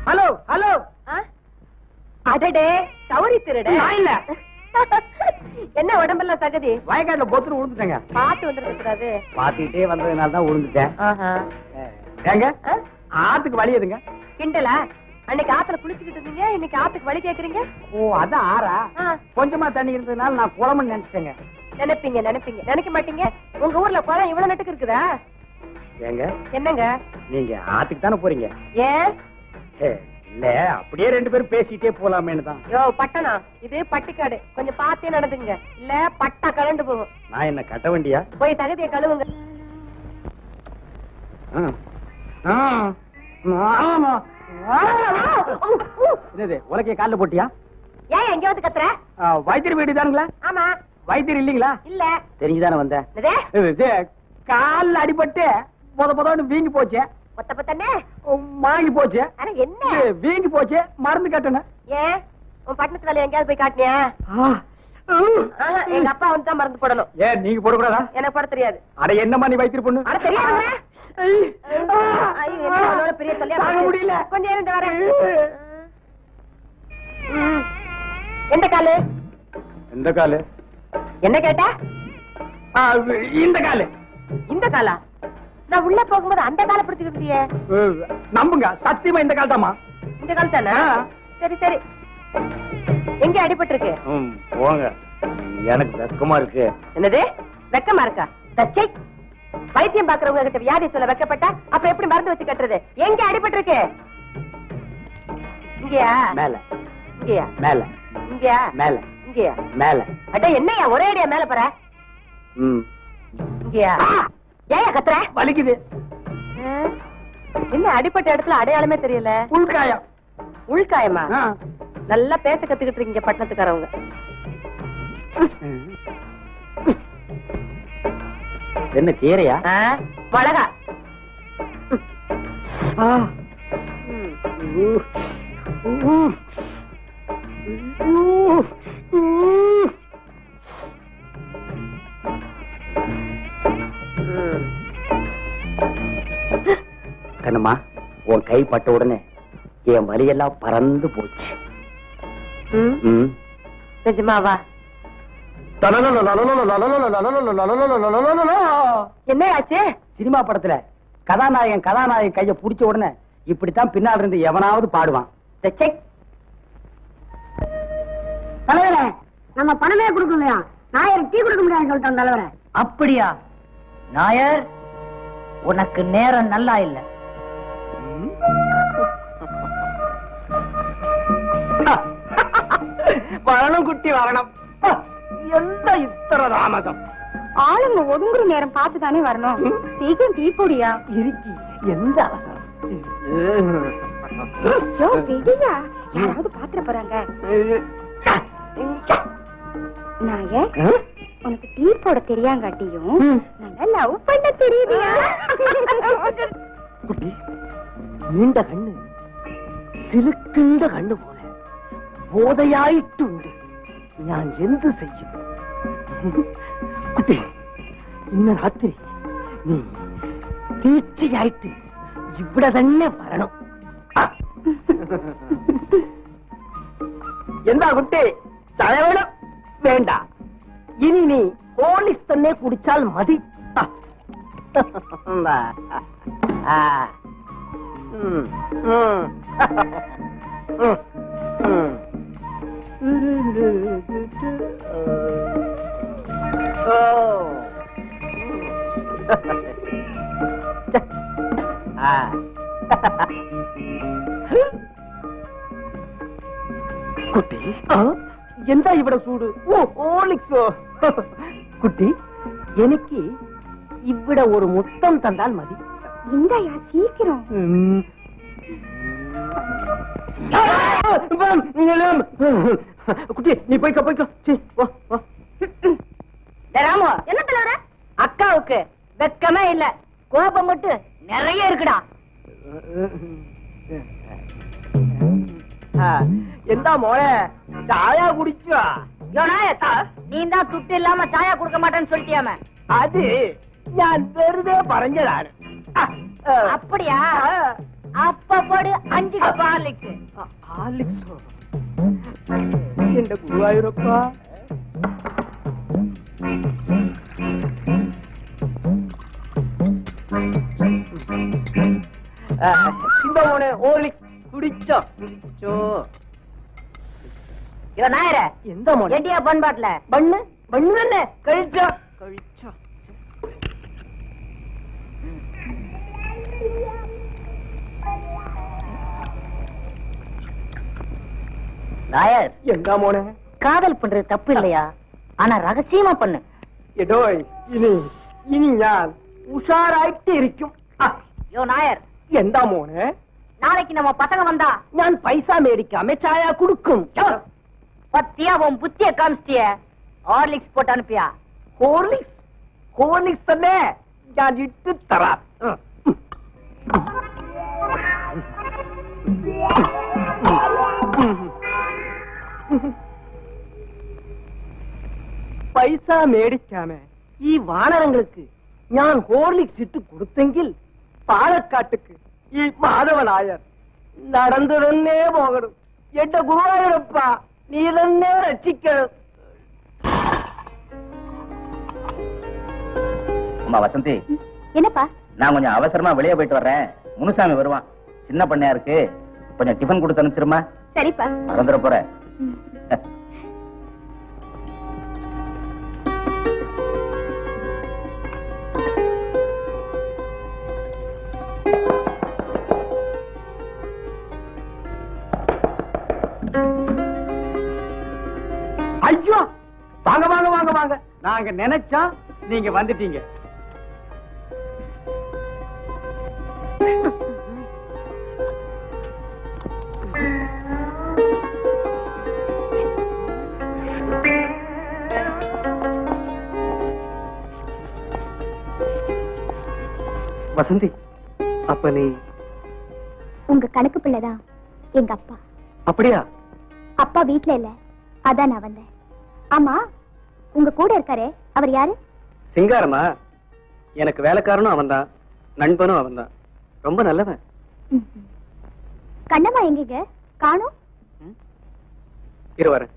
Hello hello. அடடே சௌரி திருட. இல்ல என்ன உடம்பெல்லாம் தகுதி? வயக்காட்டுல பொத்துன்னு விழுந்துட்டேங்க. பாத்து வந்துருக்கூடாது. பாத்துக்கிட்டே வந்ததுனால தான் விழுந்துட்டேன். ஏங்க ஆத்துக்கு வழி எதுங்க? கிண்டலா? அன்னைக்கு ஆத்துல குளிச்சுக்கிட்டு இருந்தீங்க, இன்னைக்கு ஆத்துக்கு வழி கேக்குறீங்க. ஓ அதான் ஆறா? கொஞ்சமா தண்ணி இருந்ததுனால நான் குளம்னு நினைச்சிட்டேங்க. நினைப்பீங்க நினைப்பீங்க, நினைக்க மாட்டீங்க. உங்க ஊர்ல குளம் இவ்வளவு நட்டுக்கு இருக்குதா? ஏங்க என்னங்க நீங்க ஆத்துக்கு தானே போறீங்க? ஏன் இல்ல அப்படியே ரெண்டு பேரும் பேசிட்டே போலாமேன்னு தான். யோ பட்டணம் இது பட்டிக்காடு, கொஞ்சம் பார்த்தே நடந்துங்க, இல்ல பட்டா கலண்டு போகும். நான் என்ன கட்ட வண்டியா? போய் தகுதியை கழுவுங்க. என்னது உலக்கைய கால்ல போட்டியா? ஏன் எங்கேயாவது கத்துற? வைத்தியர் வீடு தானுங்களா? ஆமா. வைத்தியர் இல்லீங்களா? இல்ல. தெரிஞ்சுதானே வந்தேன். கால்ல அடிபட்டு பொதன்னு வீங்கி போச்சு. மாங்கி போச்சு. என்ன வீங்கி போச்சு, மருந்து கட்டணும். ஏன் உன் பட்டணத்து வேலை எங்கேயாவது போய் காட்டினியா? எங்க அப்பா வந்து தான் மருந்து போடணும். ஏன் நீங்க போடக்கூடாதா? எனக்கு போட தெரியாது. அட என்னமா நீ வைத்தியர் பொண்ணு? அட தெரியாது. பெரிய சொல்லியா முடியல. கொஞ்சம் இருந்து வரேன். எந்த காலு? எந்த காலு? என்ன கேட்டா? இந்த காலு. இந்த காலா? நான் உள்ள போகும்போது அந்த காலை பிடிச்சுக்கிட்டியே. நம்புங்க, சத்தியமா இந்த கால் தாமா. இந்த கால் தானே? சரி சரி. எங்க அடிபட்டு இருக்கு? போங்க, எனக்கு வெக்கமா இருக்கு. என்னது வெக்கமா இருக்கா? தச்சை வைத்தியம் பாக்குறவங்க கிட்ட வியாதி சொல்ல வெக்கப்பட்டா அப்புறம் எப்படி மருந்து வச்சு கட்டுறது? எங்க அடிபட்டு இருக்கு? இங்கயா? மேல. இங்கயா? மேல. இங்கயா? மேல. இங்கயா? மேல. அட என்னையா ஒரே அடியா மேல போற? இங்கயா? ஏன் கத்துற? வலிக்குது. என்ன அடிப்பட்ட இடத்துல அடையாளமே தெரியல. உள்காயம். உள்காயமா? நல்லா பேச கத்துக்கிட்டு இருக்கீங்க பட்டணத்துக்காரவங்க. என்ன கீரையா? மிளகா. கண்ணம்மா, உன் கை பட்ட உடனே என் வலியெல்லாம் பறந்து போச்சு. நிஜமாவா? என்ன ஆச்சு? சினிமா படத்துல கதாநாயகன் கைய புடிச்ச உடனே இப்படித்தான் பின்னால் இருந்து எவனாவது பாடுவான். தலைவரே, நம்ம பணமே கொடுக்கலையா? நாயர் டீ கொடுக்க முடியாது சொல்லிட்டோம் தலைவரே. அப்படியா? நாயர், உனக்கு நேரம் நல்லா இல்ல. வரணும் குட்டி வரணும். எந்த இத்தனை தாமதம்? ஆளுங்க ஒதுங்குற நேரம் பார்த்து தானே வரணும். சீக்கிரம் டீ போடியா. இருக்கி எந்த அவசரம்? யாராவது பாத்திர போறாங்க. நாயர், உனக்கு டீ போட தெரியாங்காட்டியும் நல்லா லவ் பண்ண தெரியுதியா? குட்டி, நீண்ட கண்ணு சிலுக்கின்ற கண்ணு போல போதையாயிട്ടുണ്ട്. ഞാൻ എന്ത് ചെയ്യും? കുട്ടി, ഇന്ന് രാത്രി നീ തീർച്ചയായിട്ട് ഇവിടെ തന്നെ വരണം. എന്താ കുട്ടി, ചായ വേണം? വേണ്ട, ഇനി നീ ഹോളിക്സ് തന്നെ കുടിച്ചാൽ മതി. കുട്ടി, എന്താ ഇവിടെ ചൂട്? ഓ ഹോളിക്സോ? കുട്ടി, എനിക്ക് ഇവിടെ ഒരു മുത്തം തന്നാൽ മതി. இந்தாயா சீக்கிரம். குட்டி, நீ போய்க்க போய்க்க. ராமு, என்ன தலைவர? அக்காவுக்கு வெக்கமே இல்ல, கோபம் மட்டும் நிறைய இருக்குடா. എന്താ മോളെ ചായ കുടിച്ചോ? நீ தான் துட்டு இல்லாம சாயா குடுக்க மாட்டேன்னு சொல்லிட்டியாம? അത് ഞാൻ വെറുതെ പറഞ്ഞതാണ്. அப்படியா? அப்ப போடு 5 கப் ஹார்லிக்ஸ். ஹார்லிக்ஸோ? என்ற குருவாயூரப்பா. இந்த மோனே ஹார்லிக்ஸ் குடிச்சோ குடிச்சோ. யோ நாயர, எந்த மோனே? எட்டியா பன் பாட்ல பண்ணு பண்ணு என்ன கழிச்சோ கழிச்சோ. நாயர், எந்த மோனே? காதல் பண்றது தப்பு இல்லையா? ஆனா ரகசியமா பண்ணு. എടോയ് ഇനി ഞാൻ ഉഷാറായിട്ട് ഇരിക്കും. யோ நாயர், എന്താ മോനെ? நாளைக்கு நம்ம பசங்க வந்தா ഞാൻ പൈസ മേടിക്കാമേ ചായ കൊടുക്കും. யோ, பத்தியா உன் புத்திய காமிச்சிட்டிய. ஹார்லிக்ஸ் போட்டு அனுப்பியா? ഹോർലിക്സ് ഹോർലിക്സ് തന്നെ ഞാൻ ഇട്ട് തരാം. പൈസ മേടിക്കാമേ ഈ വാണരങ്ങൾക്ക് ഞാൻ ഹോർലിക്സ് ഇട്ട് കൊടുത്തെങ്കിൽ പാലക്കാട്ടുക്ക് ഈ മാധവനായർ നടന്നു തന്നെ പോകണം. എന്റെ ഗുരുവായൂരപ്പ നീ തന്നെ രക്ഷിക്കണം. அம்மா வசந்தி, என்னப்பா? நான் கொஞ்சம் அவசரமா வெளியே போயிட்டு வர்றேன். முனுசாமி வருவான். சின்ன பண்ணையா இருக்கு, கொஞ்சம் டிஃபன் கொடுத்து அனுப்பிச்சிருமா. சரிப்பா. மறந்துட போறேன். ஐயோ, வாங்க வாங்க வாங்க வாங்க. நாங்க நினைச்சா நீங்க வந்துட்டீங்க. வசந்தி, அப்ப நீ உங்க கணக்கு பிள்ளைதான் எங்க அப்பா. அப்படியா? அப்பா வீட்ல இல்ல, அதான் நான் வந்தேன். ஆமா, உங்க கூட இருக்காரே, அவர் யாரு? சிங்காரமா? எனக்கு வேலைக்காரனும் அவன்தான், நண்பனும் அவன்தான். ரொம்ப நல்லவன். கண்ணம்மா எங்க காணோம்? இருவரேன்.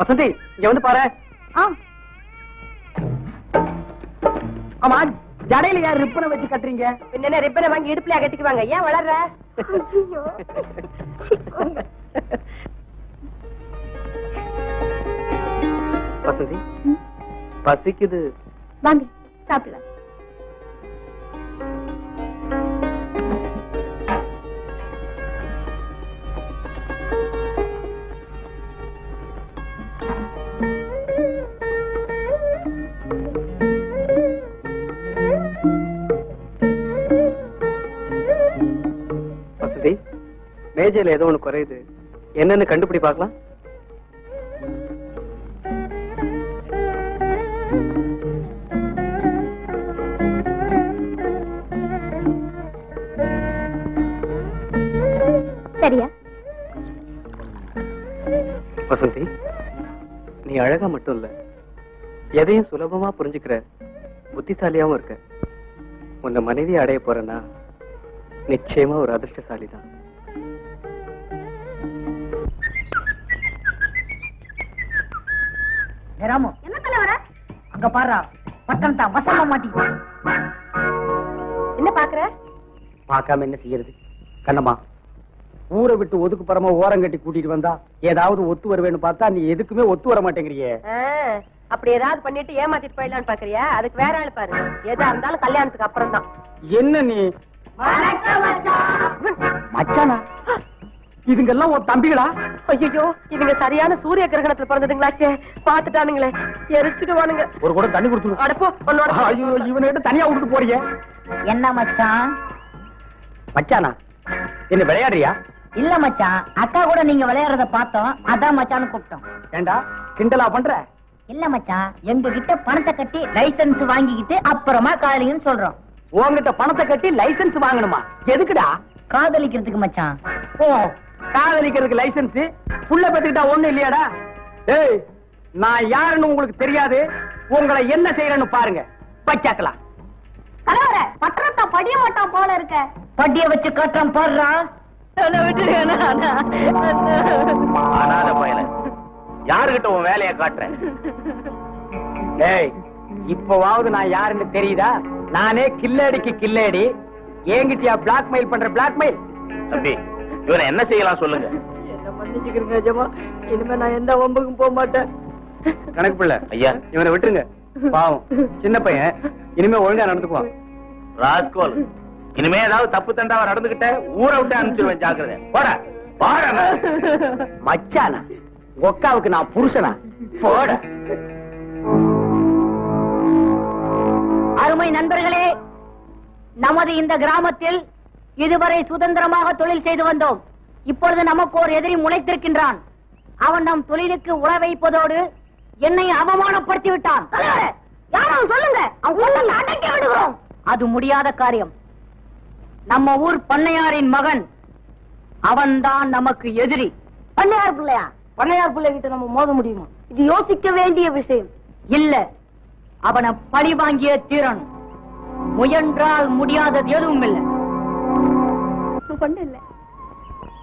வசந்தி, இங்க வந்து பாரு. ஆமா, ஜடையில யார் ரிப்பனை வச்சு கட்டுறீங்க? என்ன ரிப்பனை வாங்கி இடுப்புல கட்டிக்குவாங்க. ஏன் வளர்ற? வசந்தி, பசிக்குது. வாங்க சாப்பிடலாம். வசந்தி, மேஜையில ஏதோ ஒண்ணு குறையுது. என்னன்னு கண்டுபிடி பார்க்கலாம். சரியா? வசந்தி, நீ அழகா மட்டும் இல்ல, எதையும் சுலபமா புரிஞ்சுக்கிற புத்திசாலியாவும் இருக்க. உன்னை மனைவி அடைய போறேன்னா நிச்சயமா ஒரு அதிர்ஷ்டசாலி தான். ராமு, என்ன தலைவர? அங்க பாரு, பட்டம் தான் வசமா மாட்டிக்கிட்டு. என்ன பாக்குற? பார்க்காம என்ன செய்யறது? கண்ணம்மா, ஊரை விட்டு ஒதுக்குப்புறமா ஓரம் கட்டி கூட்டிட்டு வந்தா ஏதாவது ஒத்து வருவேன்னு பார்த்தா நீ எதுக்குமே ஒத்து வர மாட்டேங்கிறியே. அப்படி ஏதாவது பண்ணிட்டு ஏமாத்திட்டு போயிடலான்னு பாக்குறியா? அதுக்கு வேற ஆளு பாரு. எதா இருந்தாலும் கல்யாணத்துக்கு அப்புறம் தான். என்ன நீ? மச்சானா? இதுங்கெல்லாம் ஒரு தம்பிகளா? ஐயோ, இதுங்க சரியான சூரிய கிரகணத்துல பிறந்ததுங்களாச்சே. பாத்துட்டானுங்களே, எரிச்சுடுவானுங்க. ஒரு கூட தண்ணி கொடுத்து. அடப்போ, உன்னோட. ஐயோ, இவனை தனியா விட்டுட்டு போறீங்க. என்ன மச்சான்? மச்சானா? என்ன விளையாடுறியா? இல்ல மச்சான், அக்கா கூட நீங்க விளையாடுறத பார்த்தோம், அதான் மச்சான்னு கூப்பிட்டோம். ஏண்டா கிண்டலா பண்ற? இல்ல மச்சான், எங்க கிட்ட பணத்தை கட்டி லைசன்ஸ் வாங்கிக்கிட்டு அப்புறமா காதலிங்கன்னு சொல்றோம். உங்ககிட்ட பணத்தை கட்டி லைசன்ஸ் வாங்கணுமா? எதுக்குடா? காதலிக்கிறதுக்கு மச்சான். ஓ, காதலிக்கிறதுக்கு லைசன்ஸ்? புள்ள பெத்துக்கிட்டா ஒண்ணு இல்லையாடா? ஏய், நான் யாருன்னு உங்களுக்கு தெரியாது. உங்களை என்ன செய்யறேன்னு பாருங்க. பச்சாக்கலாம். கலவர பட்டணத்தை படிய மாட்டான் போல இருக்க. படிய வச்சு காட்டுறான் பாடுறா. அனாத பயல, யாருகிட்ட உன் வேலையை காட்டுறேன்? டேய், இப்பவாவது நான் யாருன்னு தெரியுதா? நானே கில்லடிக்கு கில்லடி. என்கிட்டயா பிளாக்மெயில் பண்ற பிளாக்மெயில்? தம்பி, இவனை என்ன செய்யலாம் சொல்லுங்க. என்ன மன்னிச்சுக்கிறீங்க நிஜமா, இனிமே நான் எந்த வம்புக்கும் போக மாட்டேன். கணக்கு பிள்ளை ஐயா. இவனை விட்டுருங்க, பாவம் சின்ன பையன், இனிமே ஒழுங்கா நடந்துக்குவான். ராஸ்கோல், இனிமே ஏதாவது தப்பு தண்டாவா நடந்துகிட்ட ஊரை விட்டு அனுப்பிச்சிருவேன், ஜாக்கிரதை. போட போட. மச்சானா ஒக்காவுக்கு நான் புருஷனா? போட. அருமை நண்பர்களே, நமது இந்த கிராமத்தில் இதுவரை சுதந்திரமாக தொழில் செய்து வந்தோம். இப்பொழுது நமக்கு ஒரு எதிரி முளைத்திருக்கின்றான். அவன் நம் தொழிலுக்கு உழ வைப்பதோடு என்னை அவமானப்படுத்தி விட்டான். யாரும் சொல்லுங்க, அவங்க அடக்கி விடுகிறோம். அது முடியாத காரியம். நம்ம ஊர் பண்ணையாரின் மகன், அவன்தான் நமக்கு எதிரி. பண்ணையார் பிள்ளையா? பண்ணையார் பிள்ளை கிட்ட நம்ம மோத முடியுமா? இது யோசிக்க வேண்டிய விஷயம். இல்ல, அவனை பழி வாங்கிய தீரன். முயன்றால் முடியாதது எதுவும் இல்லை. ஒண்ணும் இல்ல,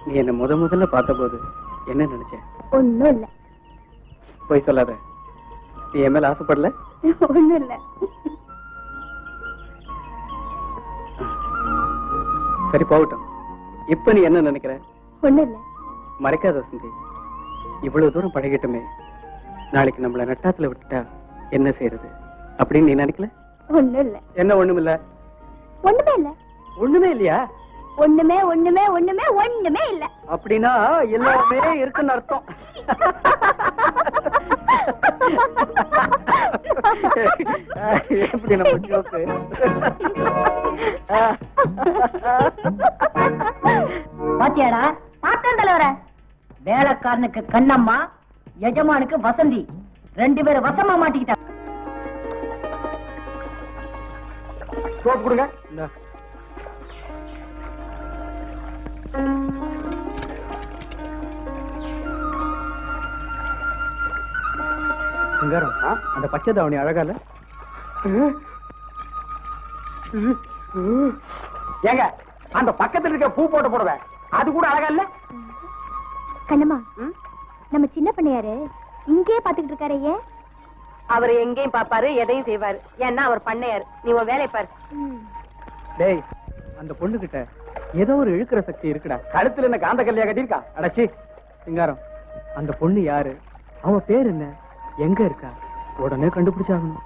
நீ என்ன முதல்ல பார்த்த போது என்ன நினைச்ச? ஒண்ணும் இல்ல, போய் சொல்லாத. நீ என் மேல ஆசைப்படல? ஒண்ணும் இல்ல. சரி போகட்டும். இப்ப நீ என்ன நினைக்கிற? ஒண்ணும் இல்ல. மறைக்காத வசந்தி, இவ்வளவு தூரம் பழகிட்டுமே நாளைக்கு நம்மள நட்டாத்துல விட்டுட்டா என்ன செய்யறது அப்படின்னு நீ நினைக்கல? ஒண்ணும் இல்ல. என்ன ஒண்ணுமில்ல? ஒண்ணுமே இல்ல. ஒண்ணுமே இல்லையா? ஒண்ணுமே ஒண்ணுமே ஒண்ணுமே ஒண்ணுமே இல்ல. அப்படின்னா எல்லாமே இருக்குன்னு அர்த்தம். எப்படி நம்ம ஜோக்கு? பாத்தியாடா? பார்த்தேன் தலைவர. வேலைக்காரனுக்கு கண்ணம்மா, எஜமானுக்கு வசந்தி, ரெண்டு பேரும் வசமா மாட்டிக்கிட்டாங்க. சோப்பு கொடுங்க. சிங்காரம், அந்த பச்சை தாவணி அழகா இல்ல? ஏங்க, அந்த பக்கத்துல இருக்க பூ போட்டு போடுவேன், அது கூட அழகா இல்ல? கண்ணம்மா, நம்ம சின்ன பண்ணையாரு இங்கே பாத்துக்கிட்டு இருக்காரு. ஏன்? அவர் எங்கேயும் பாப்பாரு, எதையும் செய்வாரு. ஏன்னா அவர் பண்ணையாரு. நீ உன் வேலையை பாரு. டேய், அந்த பொண்ணு கிட்ட ஏதோ ஒரு இழுக்கிற சக்தி இருக்குடா. கழுத்துல என்ன காந்த கல்லையா கட்டிருக்கா? அடச்சி சிங்காரம், அந்த பொண்ணு யாரு? அவ பேர் என்ன? எங்க இருக்கா? உடனே கண்டுபிடிச்சாகணும்.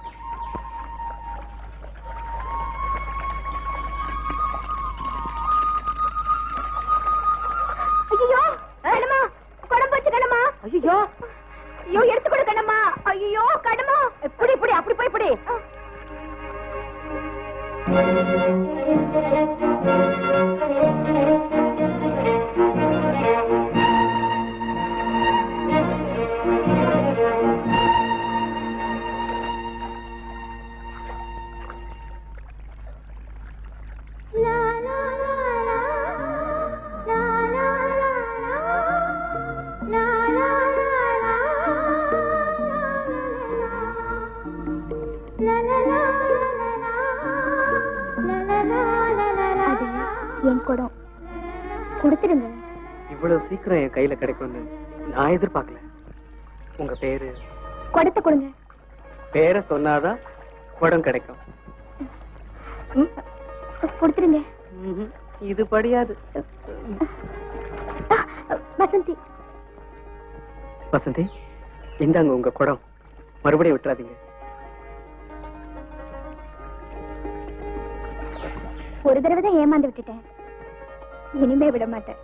ஐயோ கண்ணம்மா, குடம் போச்சு கண்ணம்மா. ஐயோ ஐயோ எடுத்து கொடு கண்ணம்மா. ஐயோ கண்ணம்மா. இப்படி இப்படி அப்படி போய் இப்படி. என் குடம் கொடுத்துருங்க. இவ்வளவு சீக்கிரம் என் கையில கிடைக்கும்னு நான் எதிர்பார்க்கல. உங்க பேரு? குடத்தை கொடுங்க. பேரை சொன்னாதான் குடம் கிடைக்கும். கொடுத்துருங்க. இது படியாது. வசந்தி. வசந்தி, இந்தாங்க உங்க குடம். மறுபடியும் விட்டுறாதீங்க. ஒரு தடவை தான் ஏமாந்து விட்டுட்டேன், இனிமே விட மாட்டேன்.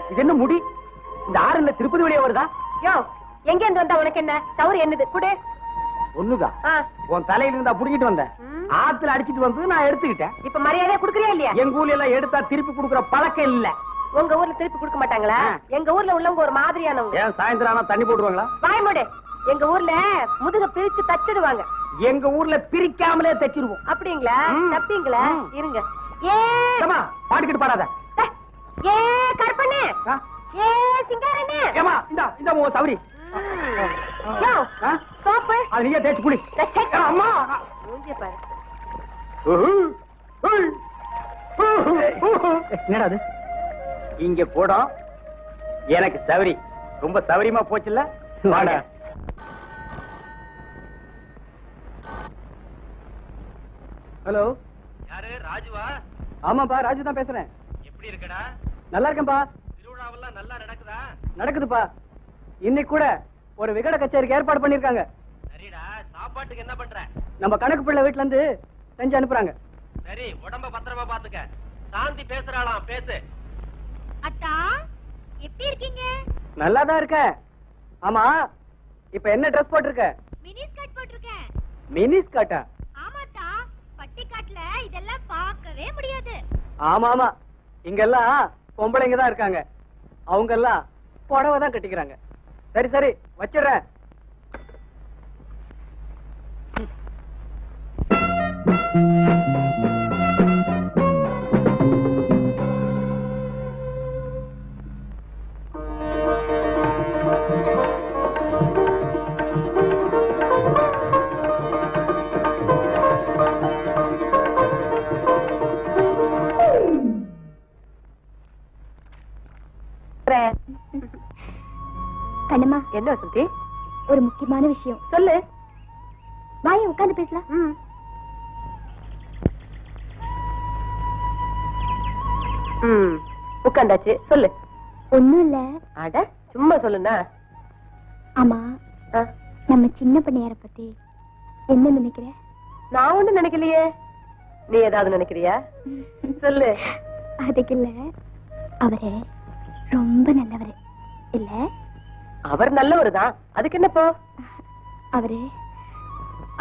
இது என்ன முடி? இந்த ஆறுல திருப்பதி வழியா வருதா? யோ, எங்க இருந்து வந்தா உனக்கு என்ன? தவறு என்னது? குடு. ஒண்ணுதான். உன் தலையில இருந்தா புடிக்கிட்டு வந்தேன். ஆத்துல அடிச்சிட்டு வந்து நான் எடுத்துக்கிட்டேன். இப்ப மரியாதையா குடுக்கறியா இல்லையா? எங்க ஊர்ல எல்லாம் எடுத்தா திருப்பி குடுக்குற பழக்கம் இல்ல. உங்க ஊர்ல திருப்பி கொடுக்க மாட்டாங்களா? எங்க ஊர்ல உள்ளவங்க ஒரு மாதிரியானவங்க. ஏன் சாயந்தரம் ஆனா தண்ணி போட்டுருவாங்களா? வாய் மூடு. எங்க ஊர்ல முதுக பிரிச்சு தச்சிடுவாங்க. எங்க ஊர்ல பிரிக்காமலே தச்சிருவோம். அப்படிங்களா? தப்பீங்களா? இருங்க. பாட்டுக்கிட்டு பாடாத. ஏ கற்பண்ணே, ஏ சிங்காரண்ணே. ஏமா இந்த உன் சவரி யோ, சோப்பு. அது நீயே தேய்ச்சி குடி. அம்மா மூஞ்சிய பாரு. என்னடா அது? இங்க போடும் எனக்கு சவரி ரொம்ப சவரியமா போச்சுல்ல. வாடா. ஹலோ, யாரு ராஜுவா? ஆமாப்பா, ராஜு தான் பேசுறேன். எப்படி இருக்கடா? நல்லா இருக்கேன்பா. திருவிழாவெல்லாம் நல்லா நடக்குதா? நடக்குதுப்பா. இன்னைக்கு கூட ஒரு விகட கச்சேரிக்கு ஏற்பாடு பண்ணிருக்காங்க. சரிடா, சாப்பாட்டுக்கு என்ன பண்ற? நம்ம கணக்கு பிள்ளை வீட்டுல இருந்து செஞ்சு அனுப்புறாங்க. சரி, உடம்ப பத்திரமா பாத்துக்க. சாந்தி பேசுறாளாம், பேசு. அத்தா, எப்படி இருக்கீங்க? நல்லா தான் இருக்கேன். ஆமா, இப்ப என்ன ட்ரெஸ் போட்டிருக்க? மினி ஸ்கர்ட் போட்டிருக்கேன். மினி ஸ்கர்ட்டா? ஆமாத்தா, பட்டிக்காட்டுல இதெல்லாம் பார்க்கவே முடியாது. ஆமா ஆமா, இங்கெல்லாம் பொம்பளைங்க தான் இருக்காங்க. அவங்க எல்லாம் புடவை தான் கட்டிக்கிறாங்க. சரி சரி, வச்சிடுறேன். கண்ணம்மா, என்ன வசந்தி? ஒரு முக்கியமான விஷயம். சொல்லு. வாயை உட்கார்ந்து பேசலாம். உட்காந்தாச்சு, சொல்லு. ஒண்ணும் இல்ல. அட சும்மா சொல்லுண்ணா. ஆமா, நம்ம சின்ன பண்ணையார பத்தி என்ன நினைக்கிற? நான் ஒண்ணும் நினைக்கலையே. நீ ஏதாவது நினைக்கிறியா? சொல்லு. அதுக்கு இல்ல, அவரு ரொம்ப நல்லவரு இல்ல? அவர் நல்லவரு தான், அதுக்கு என்னப்போ? அவரு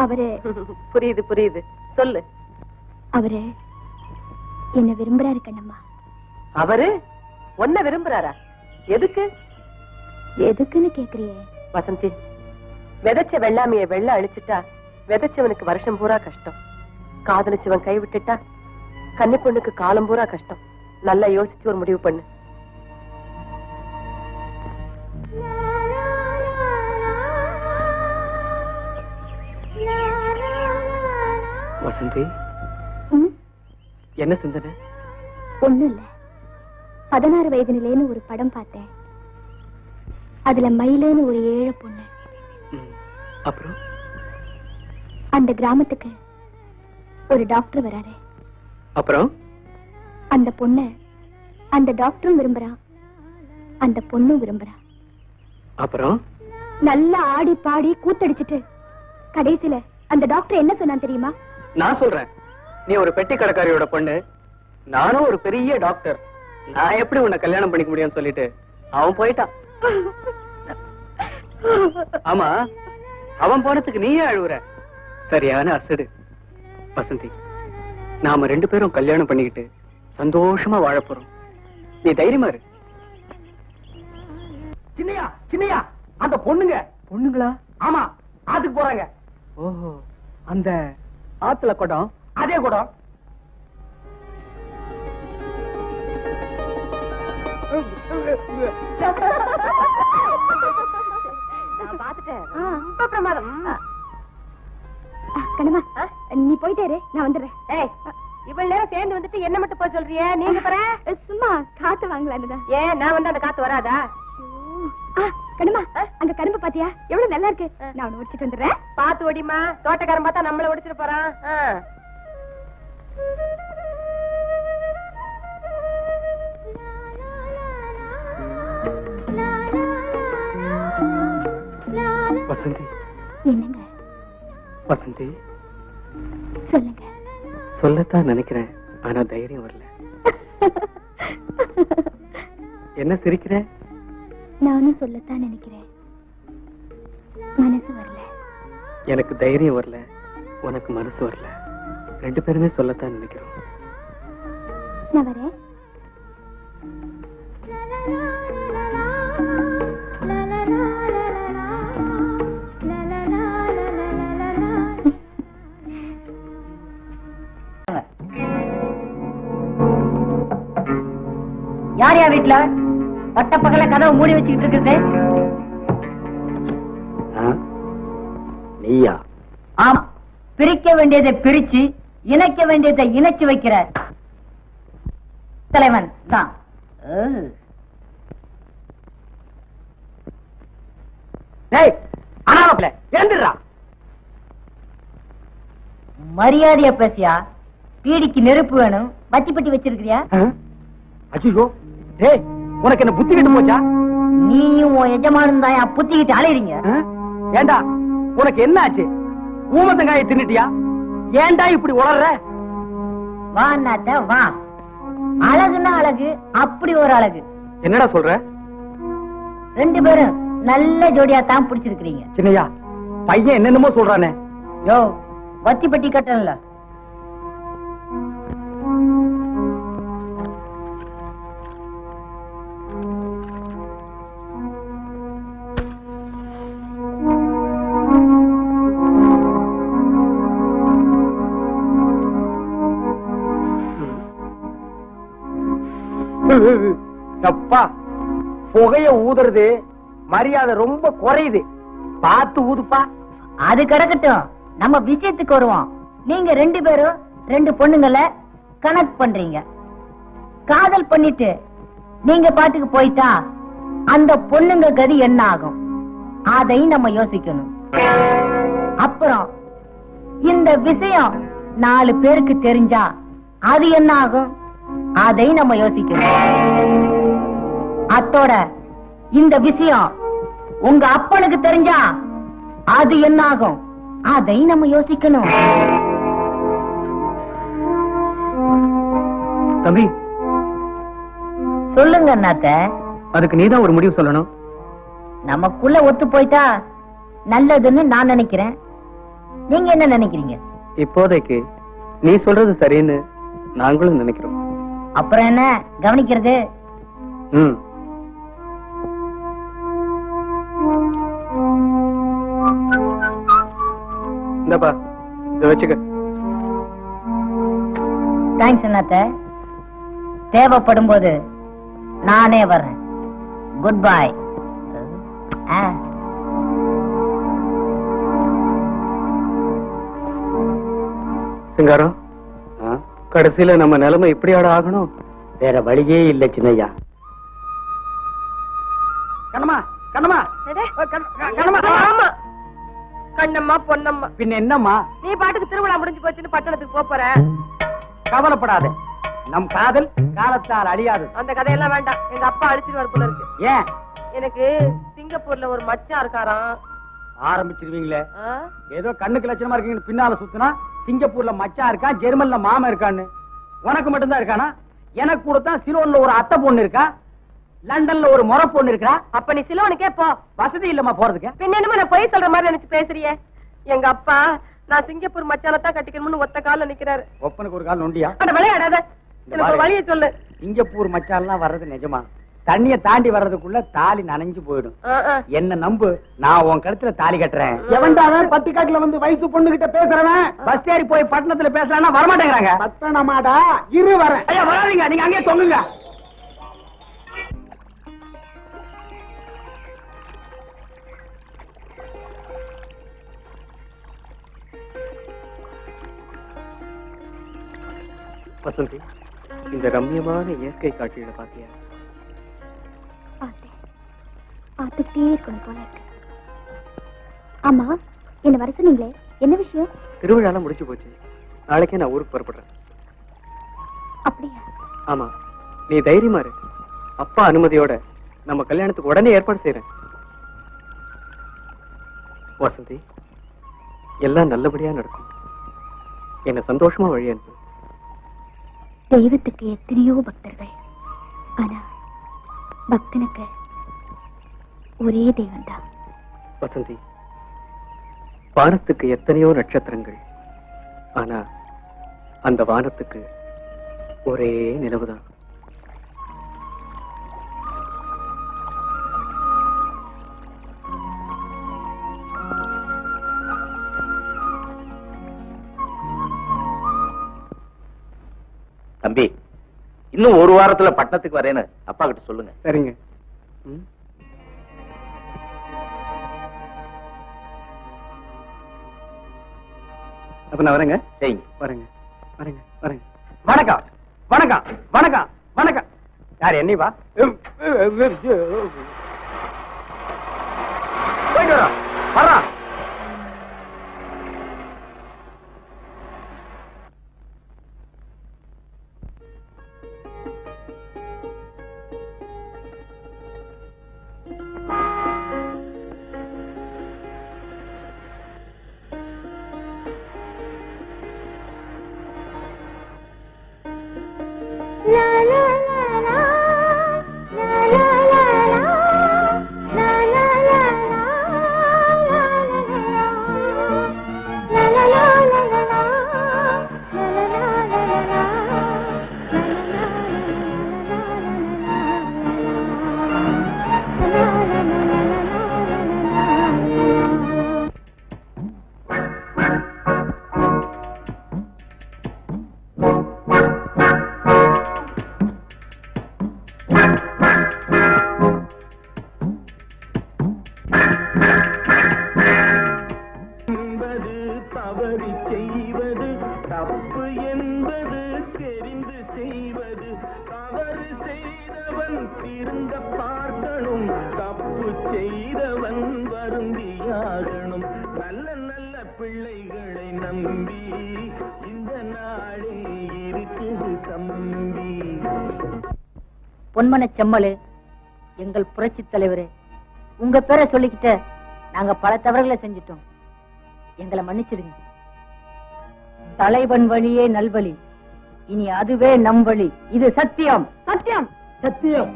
அவரு புரியுது புரியுது, சொல்லு. அவரு என்ன விரும்புறாரு கண்ணம்மா. அவரு உன்னை விரும்புறாரா? எதுக்கு? எதுக்குன்னு கேக்குறியே? வசந்தி, விதைச்ச வெள்ளாமைய வெள்ள அழிச்சுட்டா விதைச்சவனுக்கு வருஷம் பூரா கஷ்டம். காதலிச்சவன் கை விட்டுட்டா கன்னி பொண்ணுக்கு காலம் பூரா கஷ்டம். நல்லா யோசிச்சு ஒரு முடிவு பண்ணு. வசந்தி, என்ன சிந்தனை? ஒண்ணும் இல்ல. 16 வயது நிலைன்னு ஒரு படம் பார்த்தேன். அதுல மயிலேன்னு ஒரு ஏழை பொண்ணு. அப்புறம் அந்த கிராமத்துக்கு ஒரு டாக்டர் வராரு. அப்புறம் அந்த பொண்ண அந்த டாக்டரும் விரும்புறான், அந்த பொண்ணும் விரும்புறான். அப்புறம் நல்லா ஆடி பாடி கூத்தடிச்சிட்டு கடைசியில அந்த டாக்டர் என்ன சொன்னான் தெரியுமா? நான் சொல்றேன், நீ ஒரு பெட்டி கடைக்காரியோட பொண்ணு, நானும் ஒரு பெரிய டாக்டர், நான் எப்படி உன்னை கல்யாணம் பண்ணிக்க முடியும்னு சொல்லிட்டு அவன் போயிட்டான். ஆமா, அவன் போனதுக்கு நீயே அழுவுற. சரியான அசடு. வசந்தி, நாம 2 பேரும் கல்யாணம் பண்ணிக்கிட்டு சந்தோஷமா வாழ போறோம். நீ தைரியமா இரு. சின்னையா சின்னையா, அந்த பொண்ணுங்க. பொண்ணுங்களா? ஆமா, ஆத்துக்கு போறாங்க. ஓஹோ, அந்த ஆத்துல குடம். அதே கூட. நான் பாத்துட்டேன், ரொம்ப பிரமாதம். கண்ணம்மா, நீ போயிட்டே இரு, நான் வந்துடுறேன். ஏய், இவ்வளவு நேரம் சேர்ந்து வந்துட்டு என்ன மட்டும் போய் சொல்றிய? நீங்க பாரு. சும்மா காத்து வாங்கலான்னுதான். ஏன் நான் வந்து அந்த காத்து வராதா? கண்ணம்மா, அங்க கரும்பு பாத்தியா? எவ்வளவு நல்லா இருக்கு. நான் ஒண்ணு உடிச்சிட்டு வந்துடுறேன். பாத்து ஓடிமா, தோட்டக்காரன் பார்த்தா நம்மள ஒடிச்சிட்டு போறான். வசந்தி. என்னங்க? வசந்தி, சொல்லுங்க. சொல்லத்தான் நினைக்கிறேன், ஆனா தைரியம் வரல. என்ன சிரிக்கிற? நானும் சொல்லத்தான் நினைக்கிறேன், மனசு வரல. எனக்கு தைரியம் வரல, உனக்கு மனசு வரல. 2 பேருமே சொல்லத்தான் நினைக்கிறோம். நான் வரேன். யார் வீட்டுல பட்டப்பகல கதவை மூடி வச்சுக்கிட்டு இருக்குது? நீயா? ஆமா, பிரிக்க வேண்டியதை பிரிச்சு இணைக்க வேண்டியதை இணைச்சு வைக்கிற தலைவன் தான். மரியாதையா பேசியா? பீடிக்கு நெருப்பு வேணும், பத்தி பட்டி வச்சிருக்கிறியா? அஜியோ, டேய் உனக்கு என்ன புத்தி கிட்டு போச்சா? நீயும் உன் எஜமானும் தான் புத்திக்கிட்டு அலையறீங்க. ஏண்டா உனக்கு என்ன ஆச்சு? ஊமத்தங்காயை தின்னுட்டியா? ஏண்டா இப்படி உளர்ற? வா அண்ணாத்த வா. அழகுன்னா அழகு, அப்படி ஒரு அழகு. என்னடா சொல்ற? ரெண்டு பேரும் நல்ல ஜோடியா தான் பிடிச்சிருக்கிறீங்க. சின்னையா, பையன் என்னென்னமோ சொல்றானே. யோ, வத்தி பட்டி கட்டல. அப்பா, புகைய ஊதுறது மரியாதை ரொம்ப குறையுது. பார்த்து ஊதுப்பா. அது கிடக்கட்டும், நம்ம விஷயத்துக்கு வருவோம். நீங்க ரெண்டு பேரும் ரெண்டு பொண்ணுங்கள கனெக்ட் பண்றீங்க. காதல் பண்ணிட்டு நீங்க பாட்டுக்கு போயிட்டா அந்த பொண்ணுங்க கதி என்ன ஆகும்? அதையும் நம்ம யோசிக்கணும். அப்புறம் இந்த விஷயம் 4 பேருக்கு தெரிஞ்சா அது என்ன ஆகும்? அதையும் நம்ம யோசிக்கணும். அத்தோட இந்த விஷயம் உங்க அப்பனுக்கு தெரிஞ்சா அது என்ன ஆகும்? அதையும் நம்ம யோசிக்கணும். தம்பி, சொல்லுங்க அண்ணாத்த. அதுக்கு நீதான் ஒரு முடிவு சொல்லணும். நமக்குள்ள ஒத்து போயிட்டா நல்லதுன்னு நான் நினைக்கிறேன். நீங்க என்ன நினைக்கிறீங்க? இப்போதைக்கு நீ சொல்றது சரின்னு நாங்களும் நினைக்கிறோம். அப்புறம் என்ன கவனிக்கிறது? இந்தப்பா, இத வச்சுக்க. தேங்க்ஸ் அண்ணாத்த. தேவைப்படும் போது நானே வர்றேன். Good bye. சிங்காரம், கடைசியில நம்ம நிலைமை இப்படியாட ஆகணும்? வேற வழியே இல்ல சின்னையா. கண்ணம்மா, கண்ணம்மா, கண்ணம்மா. கண்ணம்மா பொன்னம்மா. பின்ன என்னம்மா? நீ பாட்டுக்கு திருவிழா முடிஞ்சு போச்சுன்னு பட்டணத்துக்கு போற. கவலைப்படாத, நம் காதல் காலத்தால் அழியாது. அந்த கதையெல்லாம் வேண்டாம். எங்க அப்பா அழிச்சிட்டு போல இருக்கு. ஏன்? எனக்கு சிங்கப்பூர்ல ஒரு மச்சான் இருக்காராம். ஆரம்பிச்சிருவீங்களே. ஏதோ கண்ணுக்கு லட்சணமா இருக்கீங்கன்னு பின்னால சுத்தினா சிங்கப்பூர்ல மச்சான் இருக்கா, ஜெர்மன்ல மாமா இருக்கான்னு. உனக்கு மட்டும்தான் இருக்கானா? எனக்கு கூட தான் சிலோன்ல ஒரு அத்தை பொண்ணு இருக்கா, லண்டன்ல ஒரு முறை பொண்ணு இருக்கா. அப்ப நீ சிலோனுக்கே போ. வசதி இல்லமா போறதுக்கு. பின்ன என்னமோ நான் பொய் சொல்ற மாதிரி நினைச்சு பேசுறியே. எங்க அப்பா நான் சிங்கப்பூர் மச்சானத்தான் கட்டிக்கணும்னு ஒத்த கால நிக்கிறாரு. ஒப்பனுக்கு ஒரு கால் நொண்டியா? அந்த விளையாடாத, எனக்கு ஒரு வழியை சொல்லு. சிங்கப்பூர் மச்சான்லாம் வர்றது நிஜமா? தண்ணிய தாண்டி வர்றதுக்குள்ள தாலி நனைஞ்சு போயிடும். என்ன நம்பு, நான் உன் கழுத்துல தாலி கட்டுறேன். எவன்டாவன் பட்டிக்காட்டுல வந்து வயசு பொண்ணு கிட்ட பேசுறவன்? பஸ் ஏறி போய் பட்டணத்துல பேசலாம்னா வரமாட்டேங்கிறாங்க. பத்தனமாடா, இரு வரேன். ஐயா வராதீங்க, நீங்க அங்கேயே தொங்குங்க. வசந்தி, இந்த ரம்யமான இயற்கை காட்சிகளை பாத்தியா? பார்த்துட்டே இருக்கணும் போல இருக்கு. ஆமா, என்ன வர சொன்னீங்களே, என்ன விஷயம்? திருவிழால முடிச்சு போச்சு. நாளைக்கே நான் ஊருக்கு புறப்படுறேன். அப்படியா? ஆமா, நீ தைரியமா இரு. அப்பா அனுமதியோட நம்ம கல்யாணத்துக்கு உடனே ஏற்பாடு செய்யறேன். வசந்தி, எல்லாம் நல்லபடியா நடக்கும். என்ன சந்தோஷமா வழி அனுப்பு. தெய்வத்துக்கு எத்தனையோ பக்தர்கள், ஆனா பக்தனுக்கு ஒரே தெய்வம் தான். வசந்தி, வானத்துக்கு எத்தனையோ நட்சத்திரங்கள், ஆனா அந்த வானத்துக்கு ஒரே நிலவுதான். தம்பி, இன்னும் ஒரு வாரத்துல பட்டணத்துக்கு வரேன்னு அப்பா கிட்ட சொல்லுங்க. சரிங்க. ம். அப்ப நான் வரேங்க. சரிங்க. வரேங்க வரேங்க வரேங்க. வணக்கம் வணக்கம் வணக்கம் வணக்கம். யார் என்னைவா? போயிட்டு வரோம். வர்றோம். பொன்மன செம்மலு, எங்கள் புரட்சி தலைவரே, உங்க பேரை சொல்லிக்கிட்ட நாங்க பல தவறுகளை செஞ்சிட்டோம். எங்களை மன்னிச்சிடுங்க. தலைவன் வழியே நல்வழி, இனி அதுவே நம் வழி. இது சத்தியம். சத்தியம் சத்தியம்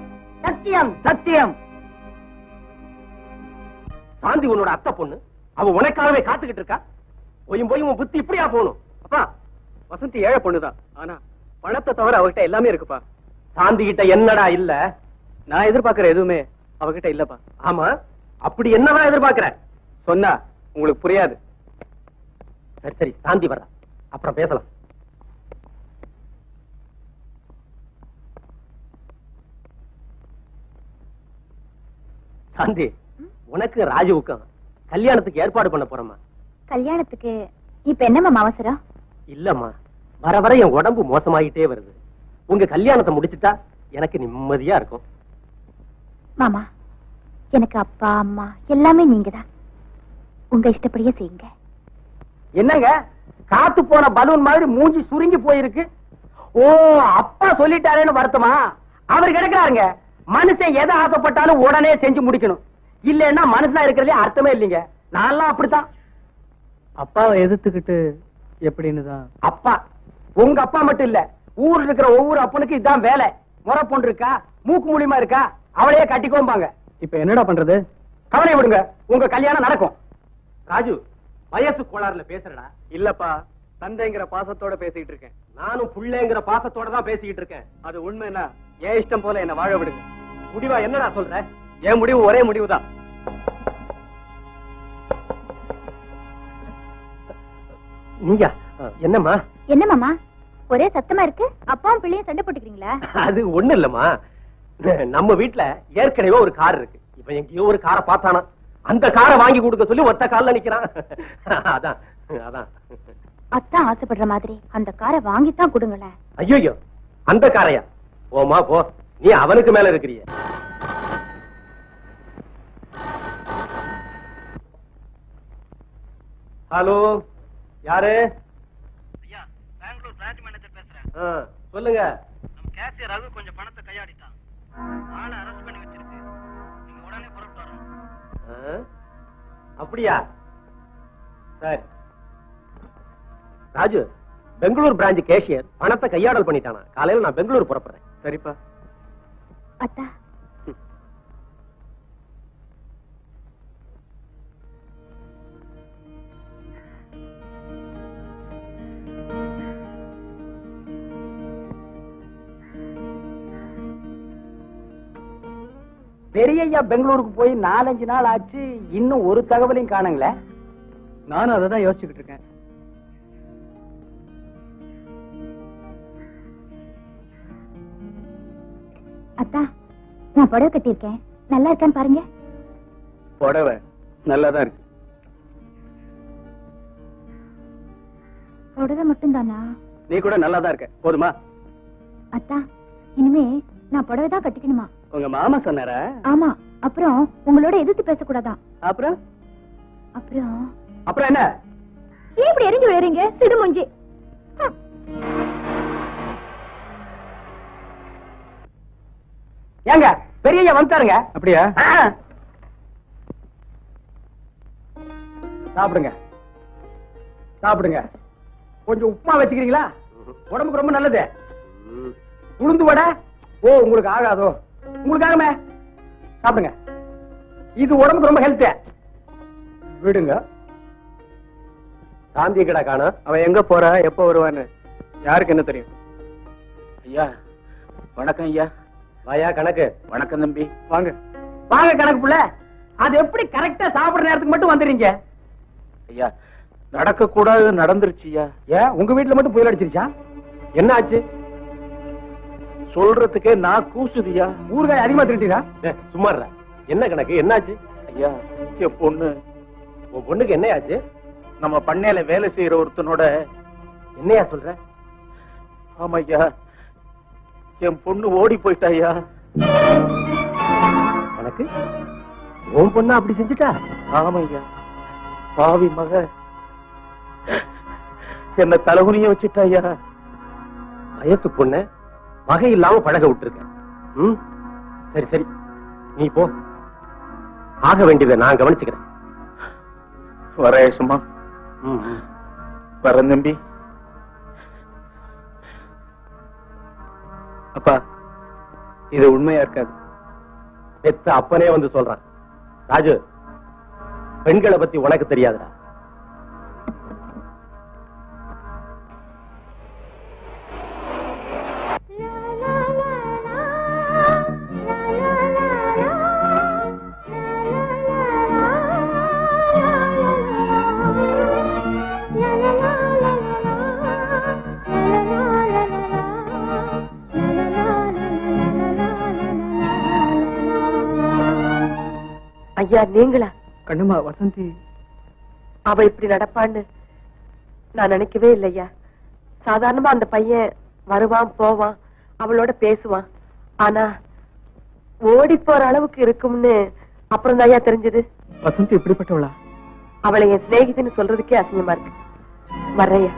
சத்தியம் சத்தியம். சாந்தி உன்னோட அத்தை பொண்ணு. அவ உனக்காகவே காத்துக்கிட்டு இருக்கா. போயும் போய் உன் புத்தி இப்படியா போகணும்? அப்பா, வசந்தி ஏழை பொண்ணுதான். ஆனா பணத்தை தவிர அவகிட்ட எல்லாமே இருக்குப்பா. சாந்தி கிட்ட என்னடா இல்ல? நான் எதிர்பார்க்கிற எதுவுமே அவகிட்ட இல்லப்பா. ஆமா, அப்படி என்னதான் எதிர்பார்க்கிற? சொன்னா உங்களுக்கு புரியாது. சரி சரி, சாந்தி வர்றா, அப்புறம் பேசலாம். சாந்தி, உனக்கு ராஜுவுக்கும் கல்யாணத்துக்கு ஏற்பாடு பண்ண போறோமா? கல்யாணத்துக்கு இப்ப என்னம்மா அவசரம்? இல்லம்மா, வர வர என் உடம்பு மோசமாயிட்டே வருது. உங்க கல்யாணத்தை முடிச்சிட்டா எனக்கு நிம்மதியா இருக்கும். மாமா, எனக்கு அப்பா அம்மா எல்லாமே நீங்கதான். உங்க இஷ்டப்படியே செய்யுங்க. என்னங்க காத்து போன பலூன் மாதிரி மூஞ்சி சுருங்கி போயிருக்கு? ஓ, அப்பா சொல்லிட்டாரேன்னு வருத்தமா? அவர் கிடக்குறாருங்க. மனுஷன் எதை ஆசைப்பட்டாலும் உடனே செஞ்சு முடிக்கணும். இல்லன்னா மனுஷனா இருக்கிறதே அர்த்தமே இல்லைங்க. நான்லாம் அப்படித்தான். அப்பாவை எதிர்த்துக்கிட்டு எப்படின்னு தான். அப்பா, உங்க அப்பா மட்டும் இல்ல, ஊர்ல இருக்கிற ஒவ்வொரு அப்பனுக்கு இதான் வேலை. முறை பொண்ணு இருக்கா, மூக்கு மூலியமா இருக்கா, அவளையே கட்டிக்கோம்பாங்க. இப்ப என்னடா பண்றது? கவலை விடுங்க, உங்க கல்யாணம் நடக்கும். ராஜு, வயசு கோளாறுல பேசுறடா. இல்லப்பா, தந்தைங்கிற பாசத்தோட பேசிட்டு இருக்கேன். நானும் புள்ளைங்கிற பாசத்தோட தான் பேசிக்கிட்டு இருக்கேன். அது உண்மைன்னா ஏன் இஷ்டம் போல என்ன வாழ விடுங்க. முடிவா என்னடா சொல்ற? என் முடிவு ஒரே முடிவுதான். நீங்க என்னம்மா? என்ன மாமா, ஒரே சத்தமா இருக்கு? அப்பாவும் பிள்ளையும் சண்டை போட்டுக்கிறீங்களா? அது ஒண்ணு இல்லம்மா, நம்ம வீட்டுல ஏற்கனவே ஒரு கார் இருக்கு. இப்ப எங்கேயோ ஒரு காரை பார்த்தானா, அந்த காரை வாங்கி கொடுக்க சொல்லி ஒத்த கால்ல நிக்கிறான். அதான் அதான். அத்தான் ஆசைப்படுற மாதிரி அந்த காரை வாங்கித்தான் கொடுங்களேன். ஐயோ, அந்த காரையா? போமா போ, நீ அவனுக்கு மேல இருக்கிறிய. ஹலோ, யாரு? ஐயா, பெங்களூர் பிரான்ச் மேனேஜர் பேசுறேன். சொல்லுங்க. நம்ம கேஷியர் ரகு கொஞ்சம் பணத்தை கையாடிட்டான். ஆளை அரெஸ்ட் பண்ணி வச்சிருக்கு. நீங்க உடனே புறப்பட்டு வரணும். அப்படியா? சரி. ராஜு, பெங்களூர் பிரான்ச் கேஷியர் பணத்தை கையாடல் பண்ணிட்டானா. காலையில நான் பெங்களூர் புறப்படுறேன். சரிப்பா. அத்தா, பெரியய்யா பெங்களூருக்கு போய் 4-5 நாள் ஆச்சு, இன்னும் ஒரு தகவலையும் காணுங்களே. நானும் அதை தான் யோசிச்சுக்கிட்டு இருக்கேன். அத்தா, நான் புடவை கட்டியிருக்கேன், நல்லா இருக்கான்னு பாருங்க. புடவை நல்லாதான் இருக்கு. புடவை மட்டும் தானா? நீ கூட நல்லாதான் இருக்க, போதுமா? அத்தா, இனிமே நான் புடவை தான் கட்டிக்கணுமா? உங்க மாமா சொன்னாரா? ஆமா. அப்புறம் உங்களோட எதிர்த்து பேசக்கூடாதான். அப்புறம் அப்புறம் அப்புறம் என்ன? ஏன் இப்படி எரிஞ்சு விழுறீங்க, சிடு மூஞ்சி? ஏங்க பெரிய வந்துட்டாருங்க. அப்படியா? சாப்பிடுங்க சாப்பிடுங்க. கொஞ்சம் உப்புமா வச்சுக்கிறீங்களா? உடம்புக்கு ரொம்ப நல்லது. உளுந்து வடை? ஓ, உங்களுக்கு ஆகாதோ? உங்களுக்கு ஆகுமே, சாப்பிடுங்க. இது உடம்புக்கு ரொம்ப ஹெல்த். விடுங்க. சாந்தி கடை காணோம். அவன் எங்க போறா, எப்ப வருவான்னு யாருக்கு என்ன தெரியும்? ஐயா வணக்கம். ஐயா வாயா கணக்கு. வணக்கம் தம்பி. வாங்க வாங்க கணக்கு புள்ள. அது எப்படி கரெக்டா சாப்பிடுற நேரத்துக்கு மட்டும் வந்துடுறீங்க? ஐயா நடக்க கூடாது நடந்துருச்சு ஐயா. ஏன் உங்க வீட்டுல மட்டும் புயல் அடிச்சிருச்சா? என்ன ஆச்சு? சொல்றதுக்கே நான் கூசுதியா. ஊறுகாய் அதிகமா திருட்டீரா? சும்மா என்ன கணக்கு, என்னாச்சு? ஐயா என் பொண்ணு. உன் பொண்ணுக்கு என்ன ஆச்சு? நம்ம பண்ணையில வேலை செய்யற ஒருத்தனோட. என்னையா சொல்ற? ஆமா ஐயா, என் பொண்ணு ஓடி போயிட்டா ஐயா. கணக்கு உன் பொண்ணு அப்படி செஞ்சுட்டா? ஆமா ஐயா, பாவி மக என்ன தலகுனிய வச்சுட்டா ஐயா. வயசு பொண்ணு வகை இல்லாம பழக விட்டுருக்க. சரி சரி, நீ போ. ஆக வேண்டியதை நான் கவனிச்சுக்கிறேன். வரேசுமா. வரேன் தம்பி. அப்பா, இது உண்மையா இருக்காது. பெத்த அப்பனே வந்து சொல்றான். ராஜு, பெண்களை பத்தி உனக்கு தெரியாதுடா. ஐயா, நீங்களா? கண்ணுமா, வசந்தி அவ இப்படி நடப்பான்னு நான் நினைக்கவே இல்லையா. சாதாரணமா அந்த பையன் வருவான் போவான், அவளோட பேசுவான். ஆனா ஓடி போற அளவுக்கு இருக்கும்னு அப்புறம் தான் ஐயா தெரிஞ்சது. வசந்தி இப்படிப்பட்டவளா? அவளை என் சிநேகிதன்னு சொல்றதுக்கே அசிங்கமா இருக்கு. வர்றையா.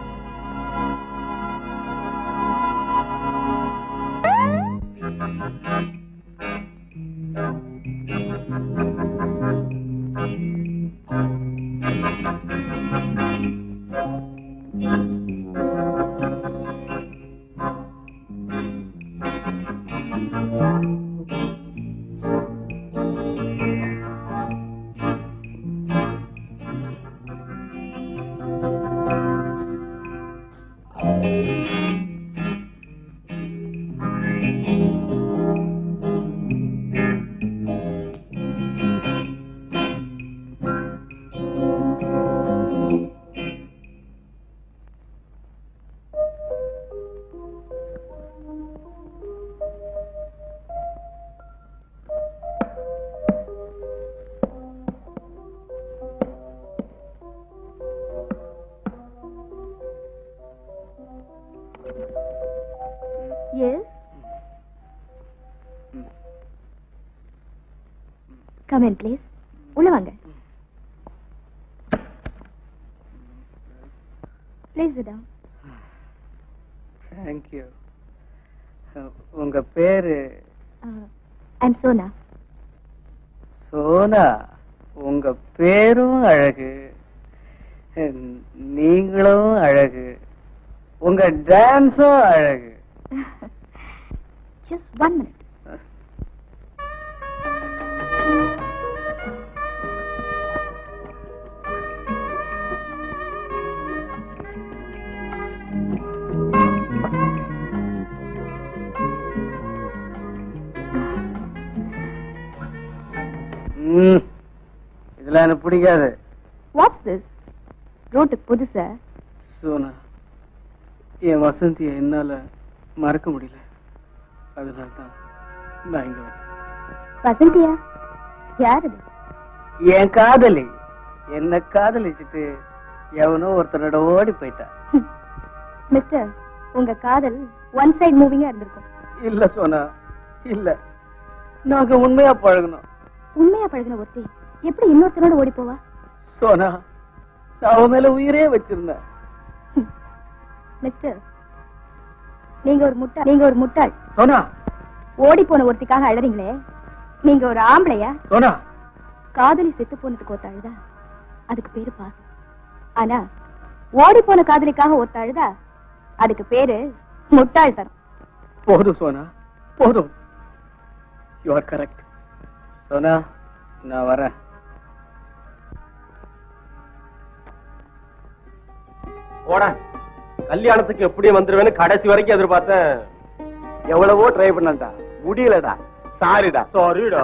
Yes. Come in, please. உள்ள வாங்க. Please sit down. Thank you. உங்க பேரு? I'm Sona. சோனா. உங்க பேரும் அழகு, நீங்களும் அழகு, உங்க டான்ஸும் அழகு. Just 1 minute. இதெல்லாம் எனக்கு பிடிக்காது. What's this? ரோட்டுக்கு புதுசா? சோனா, என் வசந்தியை என்னால மறக்க முடியல. அதனால்தான் நான் இங்க வரேன். வசந்தியா? யார் அது? என் காதலி என்ன காதலிச்சுட்டு எவனோ ஒருத்தனோட ஓடி போயிட்டா. மிஸ்டர், உங்க காதல் ஒன் சைடு மூவிங்கா இருந்திருக்கும். இல்ல சோனா, இல்ல. நாங்க உண்மையா பழகணும். உண்மையா பழகின ஒருத்தி எப்படி இன்னொருத்தனோட ஓடி போவா? சோனா, நான் அவன் மேல உயிரே வச்சிருந்தேன். மிஸ்டர், நீங்க ஒரு முட்டாள். சோனா, ஓடி போன ஒருத்திக்காக அழறீங்களே, நீங்க ஒரு ஆம்பளையா? சோனா, காதலி செத்து போனதுக்கு ஒருத்த அழுதா அதுக்கு பேரு பாசம். ஆனா ஓடி போன காதலிக்காக ஒருத்த அழுதா அதுக்கு பேரு முட்டாள்தனம். போதும் சோனா, போதும். You are correct. சோனா, நான் வரேன். போடா, கல்யாணத்துக்கு எப்படி வந்துருவேன்னு கடைசி வரைக்கும் எதிர்பார்த்தேன். எவ்வளவோ ட்ரை பண்ணா முடியலடா. சாரிடா. சாரிடா.